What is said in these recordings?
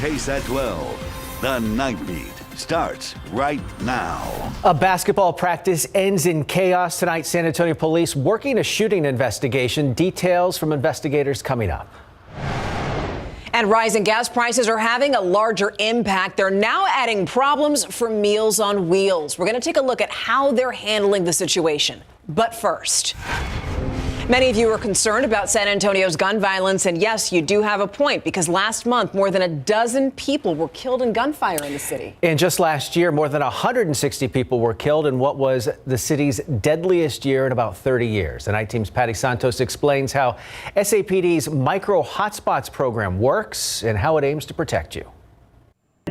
KSAT 12. The Nightbeat starts right now. A basketball practice ends in chaos tonight. San Antonio police working a shooting investigation. Details from investigators coming up. And rising gas prices are having a larger impact. They're now adding problems for Meals on Wheels. We're going to take a look at how they're handling the situation. But first, many of you are concerned about San Antonio's gun violence, and yes, you do have a point, because last month more than a dozen people were killed in gunfire in the city. And just last year, more than 160 people were killed in what was the city's deadliest year in about 30 years. The Night Team's Patty Santos explains how SAPD's Micro Hotspots program works and how it aims to protect you.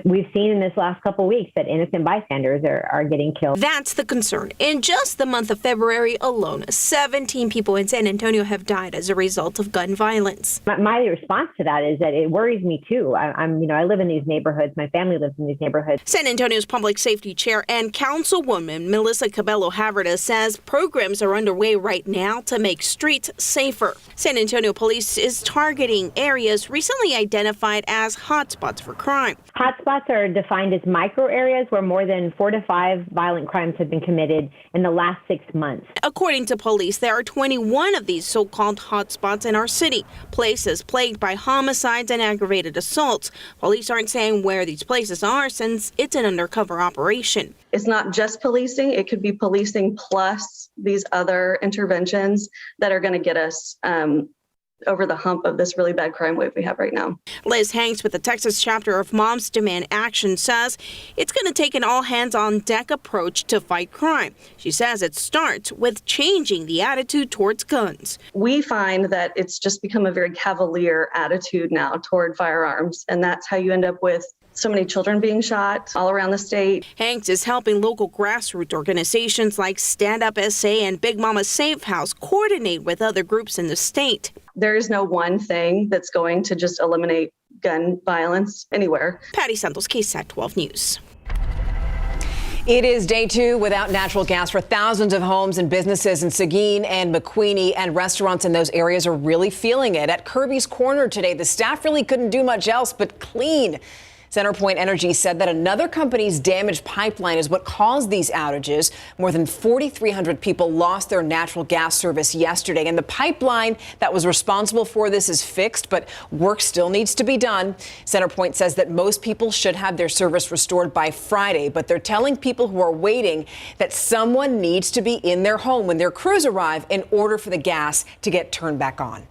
We've seen in this last couple of weeks that innocent bystanders are getting killed. That's the concern. In just the month of February alone, 17 people in San Antonio have died as a result of gun violence. My response to that is that it worries me too. I live in these neighborhoods. My family lives in these neighborhoods. San Antonio's public safety chair and councilwoman Melissa Cabello-Haverda says programs are underway right now to make streets safer. San Antonio police is targeting areas recently identified as hotspots for crime. Hotspots are defined as micro areas where more than 4 to 5 violent crimes have been committed in the last 6 months. According to police, there are 21 of these so-called hotspots in our city, places plagued by homicides and aggravated assaults. Police aren't saying where these places are since it's an undercover operation. It's not just policing. It could be policing plus these other interventions that are going to get us over the hump of this really bad crime wave we have right now. Liz Hanks with the Texas chapter of Moms Demand Action says it's going to take an all-hands-on-deck approach to fight crime. She says it starts with changing the attitude towards guns. We find that it's just become a very cavalier attitude now toward firearms, and that's how you end up with so many children being shot all around the state. Hanks is helping local grassroots organizations like Stand Up SA and Big Mama Safe House coordinate with other groups in the state. There is no one thing that's going to just eliminate gun violence anywhere. Patty Santos, KSAT 12 News. It is day 2 without natural gas for thousands of homes and businesses in Seguin and McQueeney, and restaurants in those areas are really feeling it. At Kirby's Corner today, the staff really couldn't do much else but clean. CenterPoint Energy said that another company's damaged pipeline is what caused these outages. More than 4,300 people lost their natural gas service yesterday, and the pipeline that was responsible for this is fixed, but work still needs to be done. CenterPoint says that most people should have their service restored by Friday, but they're telling people who are waiting that someone needs to be in their home when their crews arrive in order for the gas to get turned back on.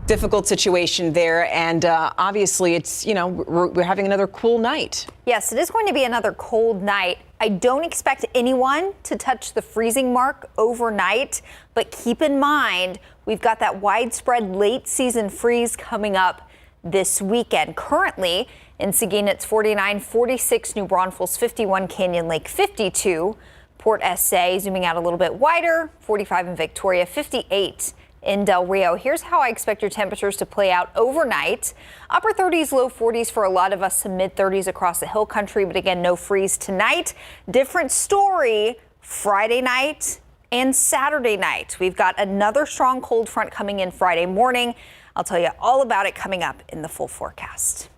Difficult situation there, and obviously it's, we're having another cool night. Yes, it is going to be another cold night. I don't expect anyone to touch the freezing mark overnight, but keep in mind we've got that widespread late season freeze coming up this weekend. Currently in Seguin it's 49, 46 New Braunfels, 51 Canyon Lake, 52 Port SA, zooming out a little bit wider, 45 in Victoria, 58 in Del Rio. Here's how I expect your temperatures to play out overnight. Upper 30s, low 40s for a lot of us, some mid 30s across the hill country, but again, no freeze tonight. Different story Friday night and Saturday night. We've got another strong cold front coming in Friday morning. I'll tell you all about it coming up in the full forecast.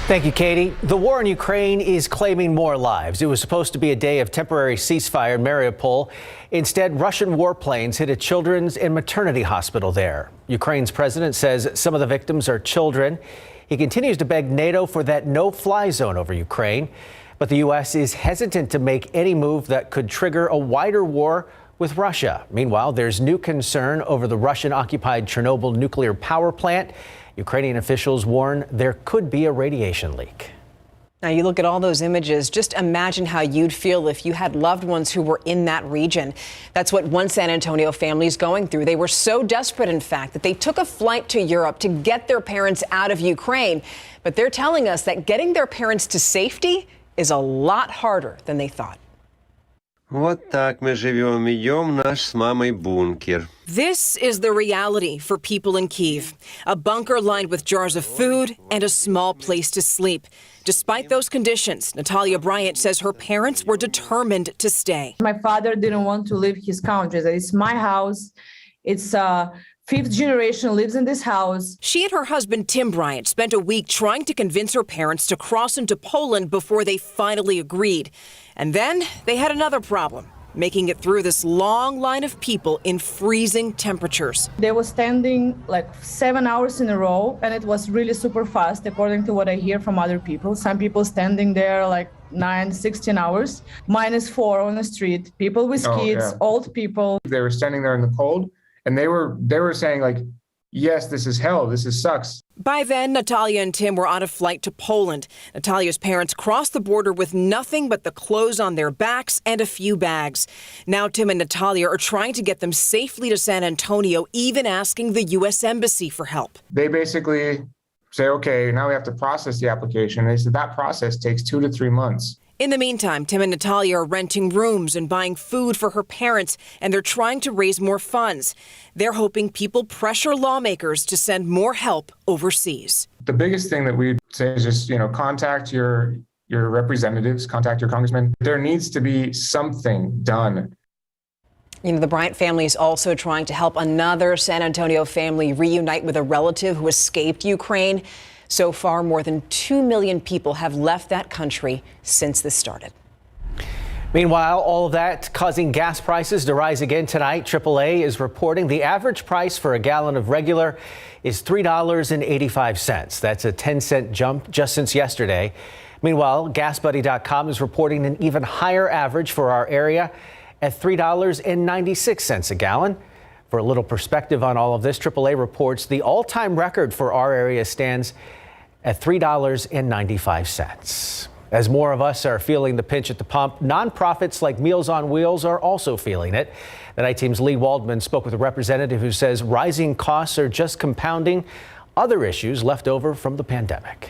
Thank you, Katie. The war in Ukraine is claiming more lives. It was supposed to be a day of temporary ceasefire in Mariupol. Instead, Russian warplanes hit a children's and maternity hospital there. Ukraine's president says some of the victims are children. He continues to beg NATO for that no-fly zone over Ukraine. But the U.S. is hesitant to make any move that could trigger a wider war with Russia. Meanwhile, there's new concern over the Russian-occupied Chernobyl nuclear power plant. Ukrainian officials warn there could be a radiation leak. Now, you look at all those images, just imagine how you'd feel if you had loved ones who were in that region. That's what one San Antonio family is going through. They were so desperate, in fact, that they took a flight to Europe to get their parents out of Ukraine. But they're telling us that getting their parents to safety is a lot harder than they thought. Вот так мы живем, идем наш с мамой бункер. This is the reality for people in Kyiv. A bunker lined with jars of food and a small place to sleep. Despite those conditions, Natalia Bryant says her parents were determined to stay. My father didn't want to leave his country. It's my house. It's fifth generation lives in this house. She and her husband, Tim Bryant, spent a week trying to convince her parents to cross into Poland before they finally agreed. And then they had another problem, making it through this long line of people in freezing temperatures. They were standing like 7 hours in a row, and it was really super fast, according to what I hear from other people. Some people standing there like 9, 16 hours, -4 on the street, people with kids, old people. They were standing there in the cold, and they were saying like, yes, this is hell, sucks. By then, Natalia and Tim were on a flight to Poland. Natalia's parents crossed the border with nothing but the clothes on their backs and a few bags. Now Tim and Natalia are trying to get them safely to San Antonio, even asking the U.S. Embassy for help. They basically say, okay, now we have to process the application. They said that process takes 2 to 3 months. In the meantime, Tim and Natalia are renting rooms and buying food for her parents, and they're trying to raise more funds. They're hoping people pressure lawmakers to send more help overseas. The biggest thing that we say is just, contact your representatives, contact your congressman. There needs to be something done. The Bryant family is also trying to help another San Antonio family reunite with a relative who escaped Ukraine. So far, more than 2 million people have left that country since this started. Meanwhile, all of that causing gas prices to rise again tonight. AAA is reporting the average price for a gallon of regular is $3.85. That's a 10-cent jump just since yesterday. Meanwhile, GasBuddy.com is reporting an even higher average for our area at $3.96 a gallon. For a little perspective on all of this, AAA reports the all-time record for our area stands at $3.95. As more of us are feeling the pinch at the pump, nonprofits like Meals on Wheels are also feeling it. The Night Team's Lee Waldman spoke with a representative who says rising costs are just compounding other issues left over from the pandemic.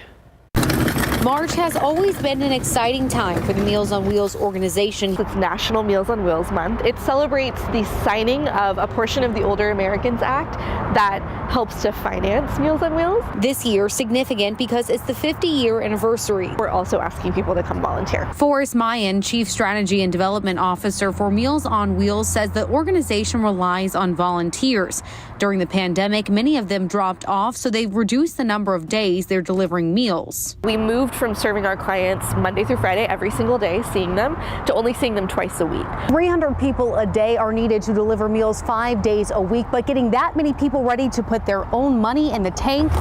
March has always been an exciting time for the Meals on Wheels organization. It's National Meals on Wheels Month. It celebrates the signing of a portion of the Older Americans Act that helps to finance Meals on Wheels. This year significant because it's the 50-year anniversary. We're also asking people to come volunteer. Forrest Mayan, Chief Strategy and Development Officer for Meals on Wheels, says the organization relies on volunteers. During the pandemic, many of them dropped off, so they've reduced the number of days they're delivering meals. We moved from serving our clients Monday through Friday every single day, seeing them, to only seeing them twice a week. 300 people a day are needed to deliver meals 5 days a week, but getting that many people ready to put their own money in the tank,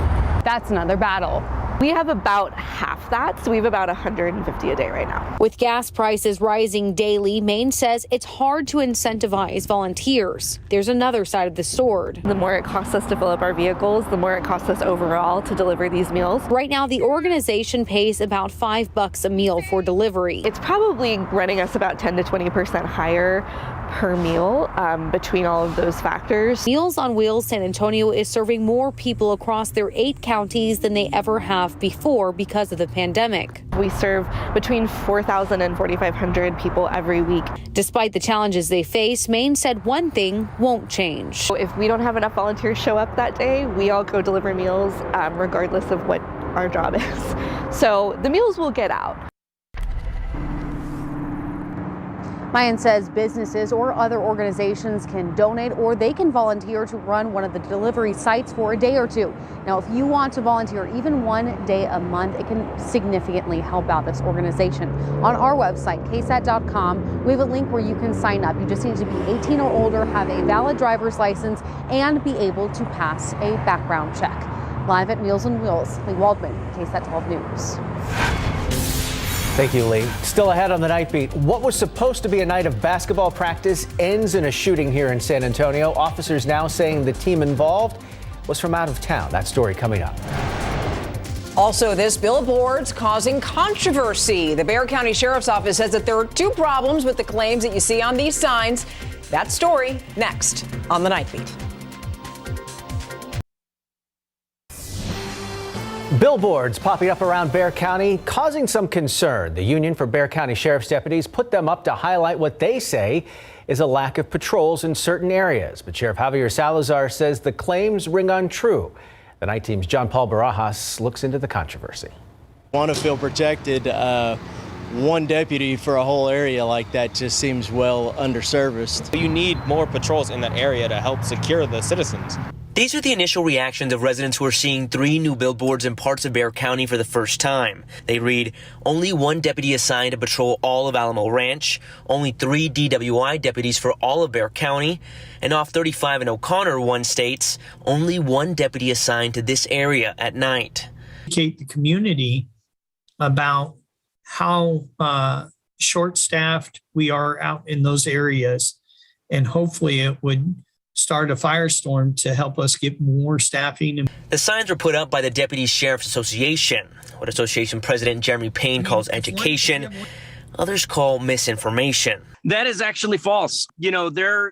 that's another battle. We have about half that, so we have about 150 a day right now. With gas prices rising daily, Maine says it's hard to incentivize volunteers. There's another side of the sword. The more it costs us to fill up our vehicles, the more it costs us overall to deliver these meals. Right now, the organization pays about $5 a meal for delivery. It's probably running us about 10 to 20% higher per meal between all of those factors. Meals on Wheels San Antonio is serving more people across their 8 counties than they ever have before because of the pandemic. We serve between 4,000 and 4,500 people every week. Despite the challenges they face, Maine said one thing won't change. So if we don't have enough volunteers show up that day, we all go deliver meals regardless of what our job is. So the meals will get out. Mayan says businesses or other organizations can donate or they can volunteer to run one of the delivery sites for a day or two. Now, if you want to volunteer even 1 day a month, it can significantly help out this organization. On our website, KSAT.com, we have a link where you can sign up. You just need to be 18 or older, have a valid driver's license, and be able to pass a background check. Live at Meals on Wheels, Lee Waldman, KSAT 12 News. Thank you, Lee. Still ahead on the Nightbeat. What was supposed to be a night of basketball practice ends in a shooting here in San Antonio. Officers now saying the team involved was from out of town. That story coming up. Also, this billboards causing controversy. The Bexar County Sheriff's Office says that there are 2 problems with the claims that you see on these signs. That story next on the Nightbeat. Billboards popping up around Bexar County causing some concern. The Union for Bexar County Sheriff's Deputies put them up to highlight what they say is a lack of patrols in certain areas. But Sheriff Javier Salazar says the claims ring untrue. The Night Team's John Paul Barajas looks into the controversy. Want to feel protected. One deputy for a whole area like that just seems well underserviced. You need more patrols in that area to help secure the citizens. These are the initial reactions of residents who are seeing 3 new billboards in parts of Bexar County for the first time. They read, only 1 deputy assigned to patrol all of Alamo Ranch, only 3 DWI deputies for all of Bexar County, and off 35 in O'Connor, one states, only 1 deputy assigned to this area at night. Educate the community about how short-staffed we are out in those areas, and hopefully it would start a firestorm to help us get more staffing. The signs were put up by the Deputy Sheriff's Association, what Association President Jeremy Payne calls education, others call misinformation. That is actually false. You know,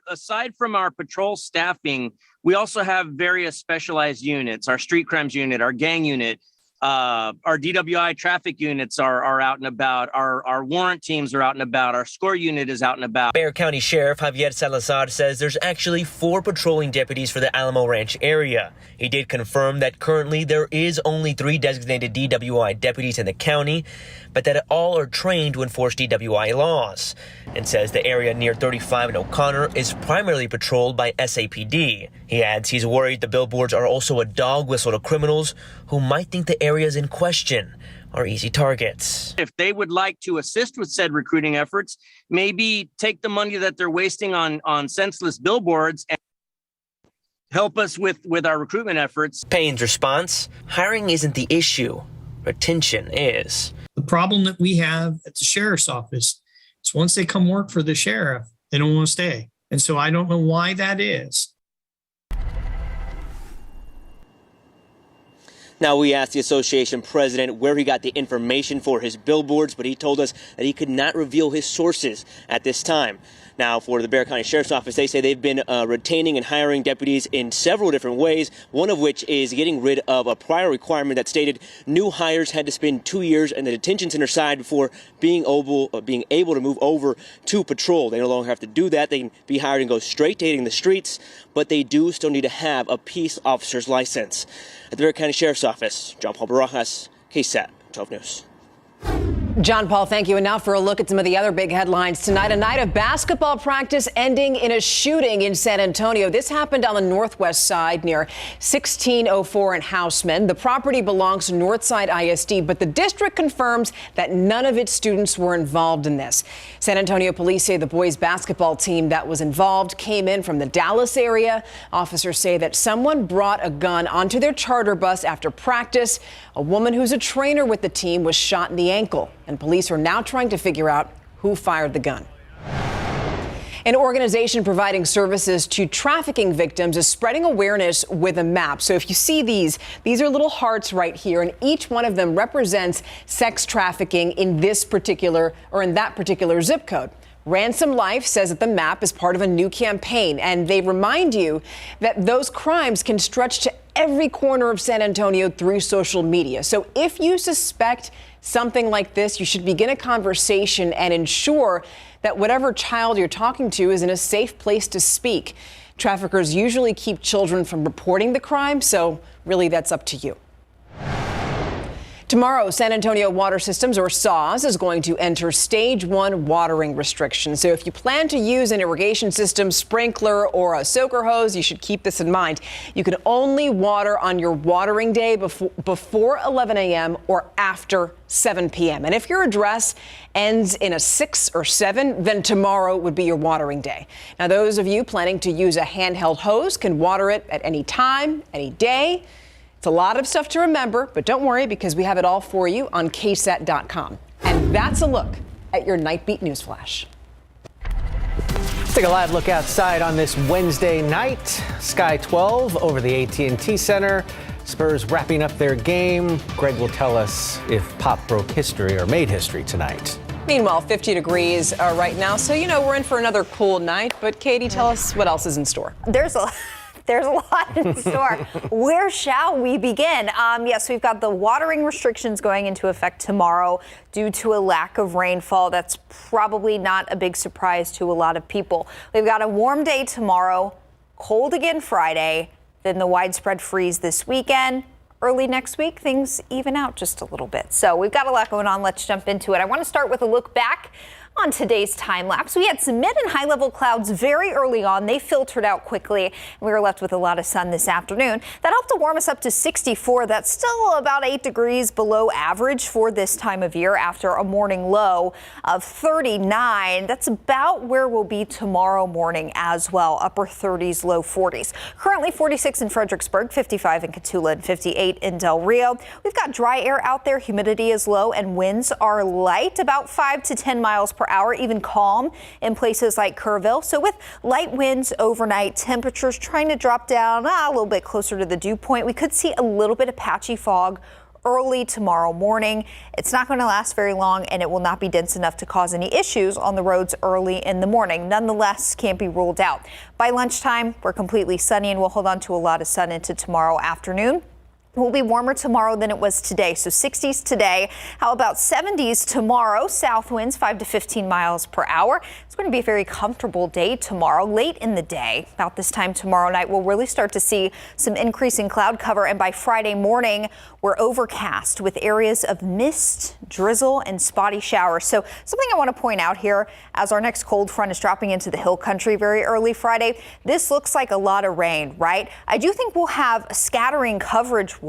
aside from our patrol staffing, we also have various specialized units, our street crimes unit, our gang unit, our DWI traffic units are out and about. Our warrant teams are out and about. Our SCORE unit is out and about. Bexar County Sheriff Javier Salazar says there's actually 4 patrolling deputies for the Alamo Ranch area. He did confirm that currently there is only 3 designated DWI deputies in the county, but that all are trained to enforce DWI laws, and says the area near 35 in O'Connor is primarily patrolled by SAPD. He adds he's worried the billboards are also a dog whistle to criminals who might think the areas in question are easy targets. If they would like to assist with said recruiting efforts, maybe take the money that they're wasting on senseless billboards and help us with our recruitment efforts. Payne's response, hiring isn't the issue, retention is. The problem that we have at the sheriff's office is once they come work for the sheriff, they don't want to stay. And so I don't know why that is. Now, we asked the association president where he got the information for his billboards, but he told us that he could not reveal his sources at this time. Now, for the Bexar County Sheriff's Office, they say they've been retaining and hiring deputies in several different ways, one of which is getting rid of a prior requirement that stated new hires had to spend 2 years in the detention center side before being able to move over to patrol. They no longer have to do that. They can be hired and go straight to hitting the streets, but they do still need to have a peace officer's license. At the Bexar County Sheriff's Office, John Paul Barajas, KSAT 12 News. John Paul, thank you. And now for a look at some of the other big headlines tonight. A night of basketball practice ending in a shooting in San Antonio. This happened on the northwest side near 1604 and Houseman. The property belongs to Northside ISD, but the district confirms that none of its students were involved in this. San Antonio police say the boys basketball team that was involved came in from the Dallas area. Officers say that someone brought a gun onto their charter bus after practice. A woman who's a trainer with the team was shot in the ankle, and police are now trying to figure out who fired the gun. An organization providing services to trafficking victims is spreading awareness with a map. So if you see these are little hearts right here, and each one of them represents sex trafficking in this particular or in that particular zip code. Ransom Life says that the map is part of a new campaign, and they remind you that those crimes can stretch to every corner of San Antonio through social media. So if you suspect something like this, you should begin a conversation and ensure that whatever child you're talking to is in a safe place to speak. Traffickers usually keep children from reporting the crime, so really that's up to you. Tomorrow, San Antonio Water Systems, or SAWS, is going to enter Stage 1 watering restrictions. So if you plan to use an irrigation system, sprinkler, or a soaker hose, you should keep this in mind. You can only water on your watering day before 11 a.m. or after 7 p.m. And if your address ends in a 6 or 7, then tomorrow would be your watering day. Now, those of you planning to use a handheld hose can water it at any time, any day. It's a lot of stuff to remember, but don't worry because we have it all for you on KSAT.com. And that's a look at your Nightbeat News Flash. Let's take a live look outside on this Wednesday night. Sky 12 over the AT&T Center. Spurs wrapping up their game. Greg will tell us if Pop broke history or made history tonight. Meanwhile, 50 degrees right now, so we're in for another cool night. But Katie, tell us what else is in store. There's a lot in store. Where shall we begin? Yes, we've got the watering restrictions going into effect tomorrow due to a lack of rainfall. That's probably not a big surprise to a lot of people. We've got a warm day tomorrow, cold again Friday, then the widespread freeze this weekend. Early next week, things even out just a little bit. So we've got a lot going on. Let's jump into it. I want to start with a look back On today's time lapse, we had some mid and high level clouds very early on. They filtered out quickly, and we were left with a lot of sun this afternoon. That helped to warm us up to 64. That's still about 8 degrees below average for this time of year after a morning low of 39. That's about where we'll be tomorrow morning as well. Upper 30s, low 40s. Currently 46 in Fredericksburg, 55 in Cotulla, and 58 in Del Rio. We've got dry air out there. Humidity is low and winds are light, about 5 to 10 miles per hour, even calm in places like Kerrville. So with light winds overnight, temperatures trying to drop down a little bit closer to the dew point. We could see a little bit of patchy fog early tomorrow morning. It's not going to last very long, and it will not be dense enough to cause any issues on the roads early in the morning. Nonetheless, can't be ruled out. By lunchtime, we're completely sunny, and we'll hold on to a lot of sun into tomorrow afternoon. It will be warmer tomorrow than it was today. So 60s today. How about 70s tomorrow? South winds 5 to 15 miles per hour. It's going to be a very comfortable day tomorrow. Late in the day, about this time tomorrow night, we'll really start to see some increasing cloud cover. And by Friday morning, we're overcast with areas of mist, drizzle, and spotty showers. So something I want to point out here as our next cold front is dropping into the hill country very early Friday. This looks like a lot of rain, right? I do think we'll have scattering coverage-wise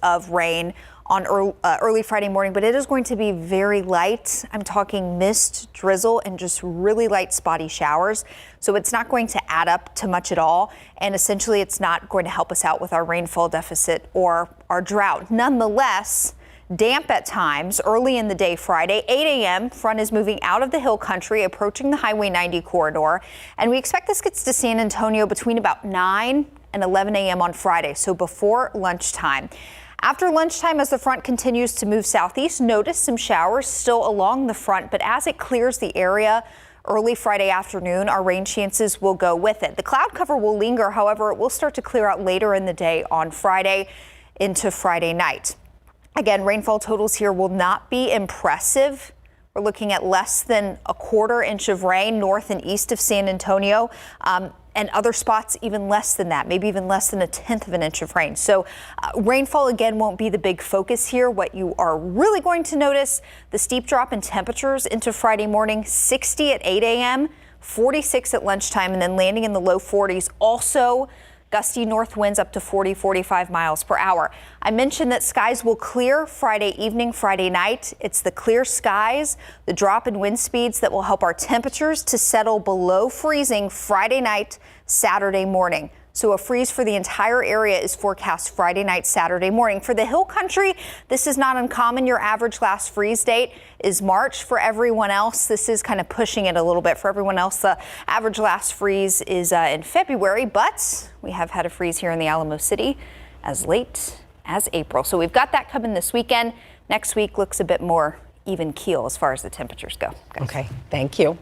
of rain on early Friday morning, but it is going to be very light. I'm talking mist, drizzle, and just really light spotty showers. So it's not going to add up to much at all. And essentially, it's not going to help us out with our rainfall deficit or our drought. Nonetheless, damp at times early in the day Friday, 8 a.m. Front is moving out of the hill country, approaching the Highway 90 corridor. And we expect this gets to San Antonio between about 9 and 11 a.m. on Friday, so before lunchtime. After lunchtime, as the front continues to move southeast, notice some showers still along the front, but as it clears the area early Friday afternoon, our rain chances will go with it. The cloud cover will linger, however, it will start to clear out later in the day on Friday into Friday night. Again, rainfall totals here will not be impressive. We're looking at less than a quarter inch of rain north and east of San Antonio. And other spots even less than that, maybe even less than a tenth of an inch of rain. So rainfall, again, won't be the big focus here. What you are really going to notice, the steep drop in temperatures into Friday morning, 60 at 8 a.m., 46 at lunchtime, and then landing in the low 40s. Also, gusty north winds up to 40, 45 miles per hour. I mentioned that skies will clear Friday evening, Friday night. It's the clear skies, the drop in wind speeds that will help our temperatures to settle below freezing Friday night, Saturday morning. So a freeze for the entire area is forecast Friday night, Saturday morning. For the hill country, this is not uncommon. Your average last freeze date is March. For everyone else, this is kind of pushing it a little bit. For everyone else, the average last freeze is in February, but we have had a freeze here in the Alamo City as late as April. So we've got that coming this weekend. Next week looks a bit more even keel as far as the temperatures go. Okay, thank you.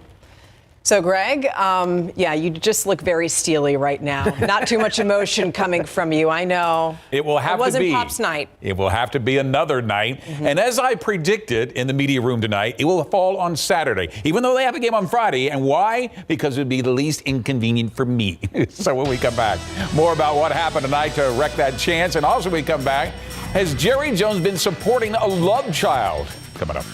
So, Greg, yeah, you just look very steely right now. Not too much emotion coming from you, I know. It will have to be. It wasn't Pop's night. It will have to be another night. Mm-hmm. And as I predicted in the media room tonight, it will fall on Saturday, even though they have a game on Friday. And why? Because it would be the least inconvenient for me. So when we come back, more about what happened tonight to wreck that chance. And also when we come back, has Jerry Jones been supporting a love child? Coming up.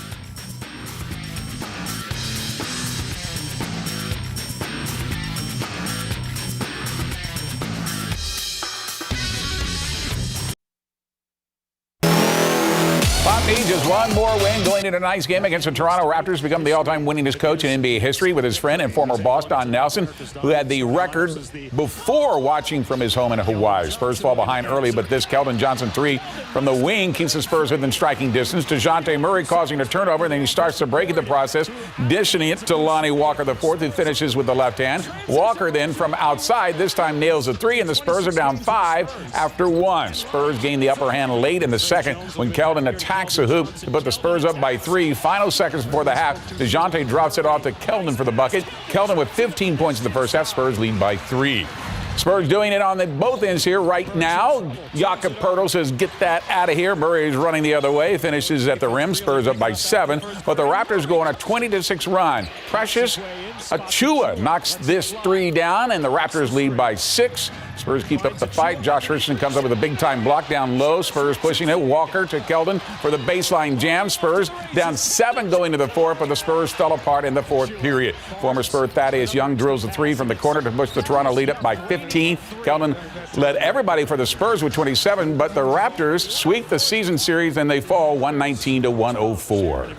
Needs just one more win going into tonight's game against the Toronto Raptors, become the all-time winningest coach in NBA history with his friend and former boss, Don Nelson, who had the record before watching from his home in Hawaii. Spurs fall behind early, but this Keldon Johnson three from the wing keeps the Spurs within striking distance. DeJounte Murray causing a turnover, and then he starts to break in the process, dishing it to Lonnie Walker IV, who finishes with the left hand. Walker then from outside, this time nails a three, and the Spurs are down 5 after 1. Spurs gain the upper hand late in the second when Keldon attacks the hoop to put the Spurs up by 3. Final seconds before the half, DeJounte drops it off to Keldon for the bucket. Keldon with 15 points in the first half. Spurs lead by 3. Spurs doing it on both ends here right now. Jakob Poeltl says, get that out of here. Murray is running the other way, finishes at the rim. Spurs up by 7, but the Raptors go on a 20-6 run. Precious Achiuwa knocks this 3 down, and the Raptors lead by 6. Spurs keep up the fight. Josh Richardson comes up with a big-time block down low. Spurs pushing it. Walker to Keldon for the baseline jam. Spurs down 7 going to the fourth, but the Spurs fell apart in the fourth period. Former Spur Thaddeus Young drills a 3 from the corner to push the Toronto lead up by 15. Keldon led everybody for the Spurs with 27, but the Raptors sweep the season series and they fall 119-104.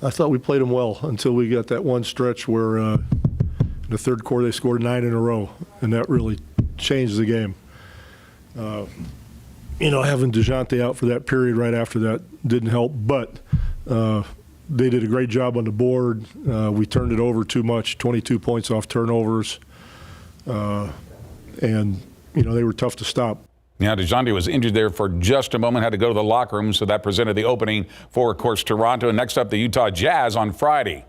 I thought we played them well until we got that one stretch where in the third quarter they scored 9 in a row, and that really changed the game. Having DeJounte out for that period right after that didn't help, but they did a great job on the board. We turned it over too much, 22 points off turnovers, and they were tough to stop. Now, DeJounte was injured there for just a moment, had to go to the locker room, so that presented the opening for, of course, Toronto. And next up, the Utah Jazz on Friday.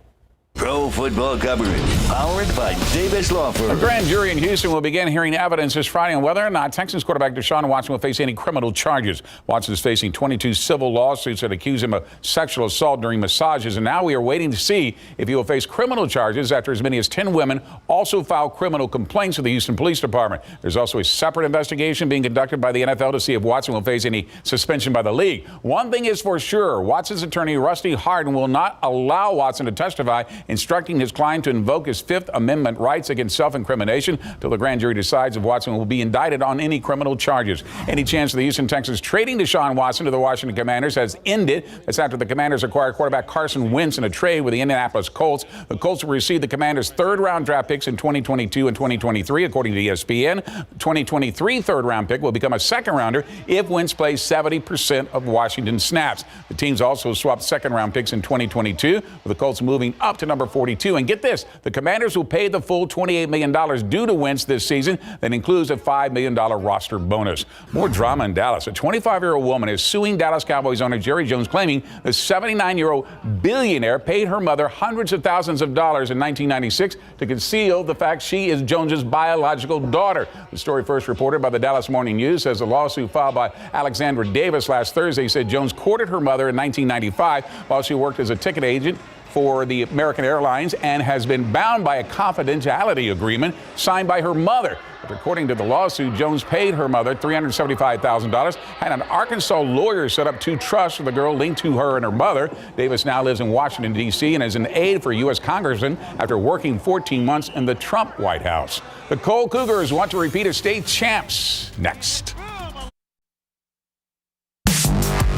Pro football coverage, powered by Davis Law Firm. A grand jury in Houston will begin hearing evidence this Friday on whether or not Texans quarterback Deshaun Watson will face any criminal charges. Watson is facing 22 civil lawsuits that accuse him of sexual assault during massages, and now we are waiting to see if he will face criminal charges after as many as 10 women also filed criminal complaints with the Houston Police Department. There's also a separate investigation being conducted by the NFL to see if Watson will face any suspension by the league. One thing is for sure, Watson's attorney Rusty Hardin will not allow Watson to testify, instructing his client to invoke his Fifth Amendment rights against self-incrimination till the grand jury decides if Watson will be indicted on any criminal charges. Any chance of the Houston Texans trading Deshaun Watson to the Washington Commanders has ended. That's after the Commanders acquired quarterback Carson Wentz in a trade with the Indianapolis Colts. The Colts will receive the Commanders' third-round draft picks in 2022 and 2023, according to ESPN. The 2023 third-round pick will become a second-rounder if Wentz plays 70% of Washington snaps. The teams also swapped second-round picks in 2022, with the Colts moving up to number 42. And get this, the Commanders will pay the full $28 million due to Wentz this season. That includes a $5 million roster bonus. More drama in Dallas. A 25-year-old woman is suing Dallas Cowboys owner Jerry Jones, claiming the 79-year-old billionaire paid her mother hundreds of thousands of dollars in 1996 to conceal the fact she is Jones's biological daughter. The story, first reported by the Dallas Morning News, says a lawsuit filed by Alexandra Davis last Thursday said Jones courted her mother in 1995 while she worked as a ticket agent for the American Airlines and has been bound by a confidentiality agreement signed by her mother. But according to the lawsuit, Jones paid her mother $375,000, had an Arkansas lawyer set up 2 trusts for the girl linked to her and her mother. Davis now lives in Washington, D.C. and is an aide for U.S. Congressman after working 14 months in the Trump White House. The Cole Cougars want to repeat as state champs. Next.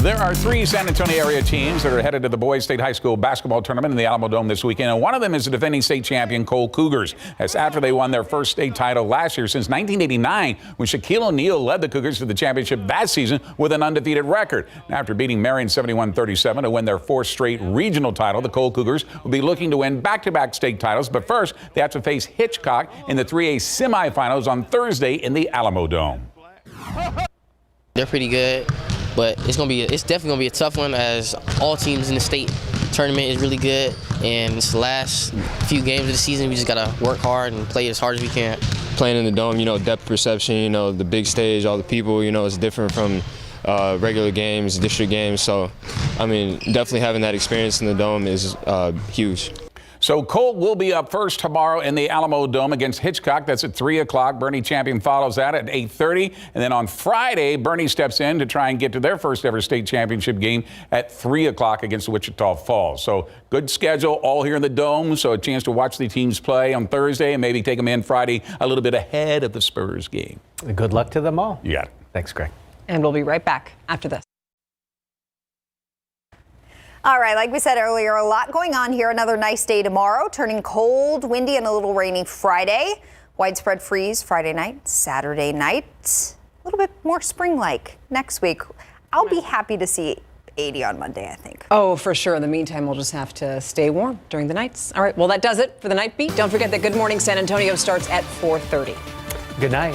There are 3 San Antonio area teams that are headed to the Boys State High School basketball tournament in the Alamo Dome this weekend, and one of them is the defending state champion Cole Cougars. That's after they won their first state title last year since 1989, when Shaquille O'Neal led the Cougars to the championship that season with an undefeated record. Now, after beating Marion 71-37 to win their 4th straight regional title, the Cole Cougars will be looking to win back-to-back state titles, but first they have to face Hitchcock in the 3A semifinals on Thursday in the Alamo Dome. They're pretty good. But it's definitely gonna be a tough one, as all teams in the state tournament is really good, and it's the last few games of the season. We just gotta work hard and play as hard as we can. Playing in the Dome, depth perception, the big stage, all the people, it's different from regular games, district games. So, definitely having that experience in the Dome is huge. So Colt will be up first tomorrow in the Alamo Dome against Hitchcock. That's at 3 o'clock. Bernie Champion follows that at 8:30. And then on Friday, Bernie steps in to try and get to their first ever state championship game at 3 o'clock against Wichita Falls. So good schedule all here in the Dome. So a chance to watch the teams play on Thursday and maybe take them in Friday a little bit ahead of the Spurs game. Good luck to them all. You got it. Thanks, Greg. And we'll be right back after this. All right, like we said earlier, a lot going on here. Another nice day tomorrow, turning cold, windy, and a little rainy Friday. Widespread freeze Friday night, Saturday night. A little bit more spring-like next week. I'll be happy to see 80 on Monday, I think. Oh, for sure. In the meantime, we'll just have to stay warm during the nights. All right, well, that does it for the Night Beat. Don't forget that Good Morning San Antonio starts at 4:30. Good night.